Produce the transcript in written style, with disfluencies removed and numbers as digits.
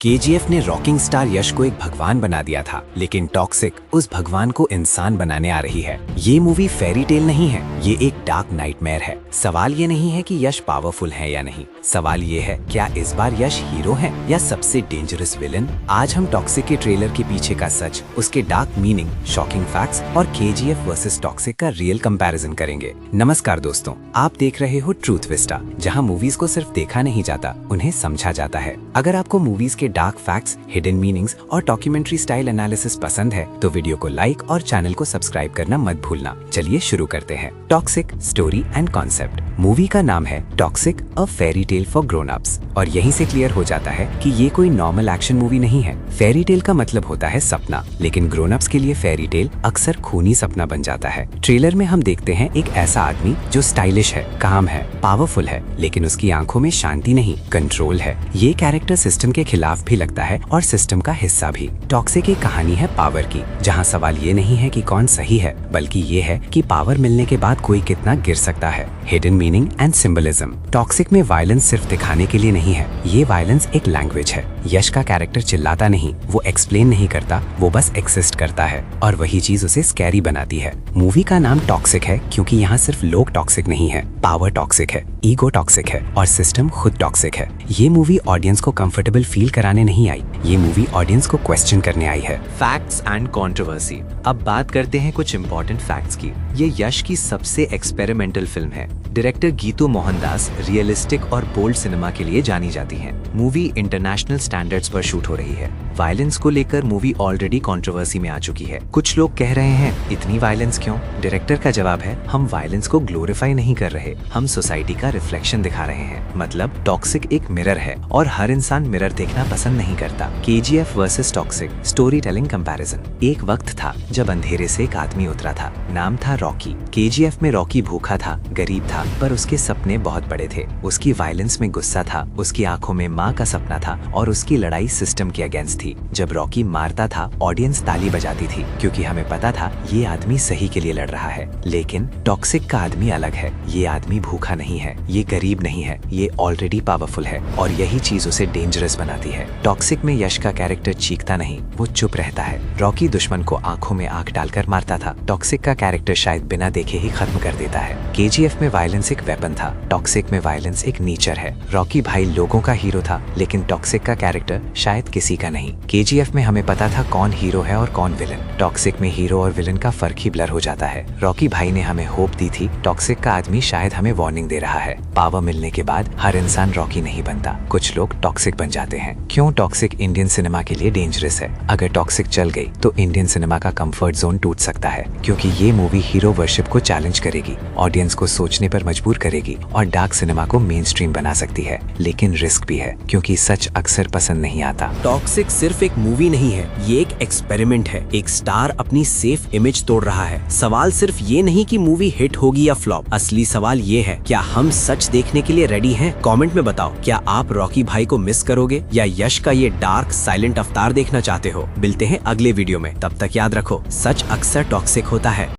KGF ने rocking star यश को एक भगवान बना दिया था, लेकिन टॉक्सिक उस भगवान को इंसान बनाने आ रही है। ये मूवी फेरी टेल नहीं है, ये एक डार्क नाइटमेयर है। सवाल ये नहीं है कि यश पावरफुल है या नहीं, सवाल ये है क्या इस बार यश हीरो है या सबसे डेंजरस विलन। आज हम टॉक्सिक के ट्रेलर के पीछे का सच, उसके डार्क मीनिंग, शॉकिंग फैक्ट्स और केजीएफ वर्सेस टॉक्सिक का रियल कंपैरिजन करेंगे। नमस्कार दोस्तों, आप देख रहे हो ट्रूथ विस्टा, जहां मूवीज को सिर्फ देखा नहीं जाता, उन्हें समझा जाता है। अगर आपको मूवीज के डार्क फैक्ट्स, हिडन मीनिंग्स और डॉक्यूमेंट्री स्टाइल एनालिसिस पसंद है तो वीडियो को लाइक और चैनल को सब्सक्राइब करना मत भूलना। चलिए शुरू करते हैं। Toxic story and concept. Movie का नाम है toxic a fairy tale for grown ups और यहीं से क्लियर हो जाता है कि ये कोई नॉर्मल एक्शन मूवी नहीं है। फेरी टेल का मतलब होता है सपना, लेकिन ग्रोन अप्स के लिए फेरी टेल अक्सर खूनी सपना बन जाता है। ट्रेलर में हम देखते हैं एक ऐसा आदमी जो स्टाइलिश है, काम है, पावरफुल है, लेकिन उसकी आंखों में शांति नहीं, कंट्रोल है। ये कैरेक्टर सिस्टम के खिलाफ भी लगता है और सिस्टम का हिस्सा भी। टॉक्सिक एक कहानी है पावर की, जहाँ सवाल ये नहीं है कि कौन सही है, बल्कि ये है कि पावर मिलने के बाद कोई कितना गिर सकता है। Hidden meaning and symbolism. Toxic में वायलेंस सिर्फ दिखाने के लिए नहीं है, ये वायलेंस एक लैंग्वेज है। यश का कैरेक्टर चिल्लाता नहीं, वो एक्सप्लेन नहीं करता, वो बस एक्सिस्ट करता है और वही चीज उसे स्कैरी बनाती है। मूवी का नाम टॉक्सिक है क्योंकि यहाँ सिर्फ लोग टॉक्सिक नहीं है, पावर टॉक्सिक है, ईगो टॉक्सिक है और सिस्टम खुद टॉक्सिक है। ये मूवी ऑडियंस को कंफर्टेबल फील कराने नहीं आई, ये मूवी ऑडियंस को क्वेश्चन करने आई है। Facts and controversy. अब बात करते हैं कुछ इंपॉर्टेंट फैक्ट्स की। ये यश की सबसे एक्सपेरिमेंटल फिल्म है। डायरेक्टर गीतू मोहनदास रियलिस्टिक और बोल्ड सिनेमा के लिए जानी जाती है। मूवी इंटरनेशनल स्टैंडर्ड्स पर शूट हो रही है। वायलेंस को लेकर मूवी ऑलरेडी कंट्रोवर्सी में आ चुकी है। कुछ लोग कह रहे हैं इतनी वायलेंस क्यों? डायरेक्टर का जवाब है, हम वायलेंस को ग्लोरीफाई नहीं कर रहे, हम सोसाइटी का रिफ्लेक्शन दिखा रहे हैं। मतलब टॉक्सिक एक मिरर है और हर इंसान मिरर देखना पसंद नहीं करता। KGF versus toxic story telling comparison. एक वक्त था जब अंधेरे से एक आदमी उतरा था, नाम था रॉकी। केजीएफ में रॉकी भूखा था, गरीब था, पर उसके सपने बहुत बड़े थे। उसकी वायलेंस में गुस्सा था, उसकी आंखों में माँ का सपना था और उसकी लड़ाई सिस्टम के अगेंस्ट थी। जब रॉकी मारता था, ऑडियंस ताली बजाती थी क्योंकि हमें पता था ये आदमी सही के लिए लड़ रहा है। लेकिन टॉक्सिक का आदमी अलग है। ये आदमी भूखा नहीं है, ये गरीब नहीं है, ये ऑलरेडी पावरफुल है और यही चीज उसे डेंजरस बनाती है। टॉक्सिक में यश का कैरेक्टर चीखता नहीं, वो चुप रहता है। रॉकी दुश्मन को आंखों में आंख डालकर मारता था, टॉक्सिक का कैरेक्टर शायद बिना देखे ही खत्म कर देता है। केजीएफ में वायलेंस एक वेपन था, टॉक्सिक में वायलेंस एक नेचर है। रॉकी भाई लोगों का हीरो था, लेकिन टॉक्सिक का कैरेक्टर शायद किसी का नहीं। केजीएफ में हमें पता था कौन हीरो है और कौन विलन, टॉक्सिक में हीरो और विलन का फर्क ही ब्लर हो जाता है। रॉकी भाई ने हमें होप दी थी, टॉक्सिक का आदमी शायद हमें वार्निंग दे रहा है। पावर मिलने के बाद हर इंसान रॉकी नहीं बनता, कुछ लोग टॉक्सिक बन जाते हैं। क्यों टॉक्सिक इंडियन सिनेमा के लिए डेंजरस है? अगर टॉक्सिक चल गई तो इंडियन सिनेमा का कंफर्ट जोन टूट सकता है, क्योंकि ये मूवी हीरो वर्शिप को चैलेंज करेगी, ऑडियंस को सोचने पर मजबूर करेगी और डार्क सिनेमा को मेन स्ट्रीम बना सकती है। लेकिन रिस्क भी है, क्योंकि सच अक्सर पसंद नहीं आता। टॉक्सिक सिर्फ एक मूवी नहीं है, ये एक एक्सपेरिमेंट है। एक स्टार अपनी सेफ इमेज तोड़ रहा है। सवाल सिर्फ ये नहीं कि मूवी हिट होगी या फ्लॉप, असली सवाल ये है क्या हम सच देखने के लिए रेडी हैं? कमेंट में बताओ, क्या आप रॉकी भाई को मिस करोगे या यश का ये डार्क साइलेंट अवतार देखना चाहते हो? मिलते हैं अगले वीडियो में, तब तक याद रखो, सच अक्सर टॉक्सिक होता है।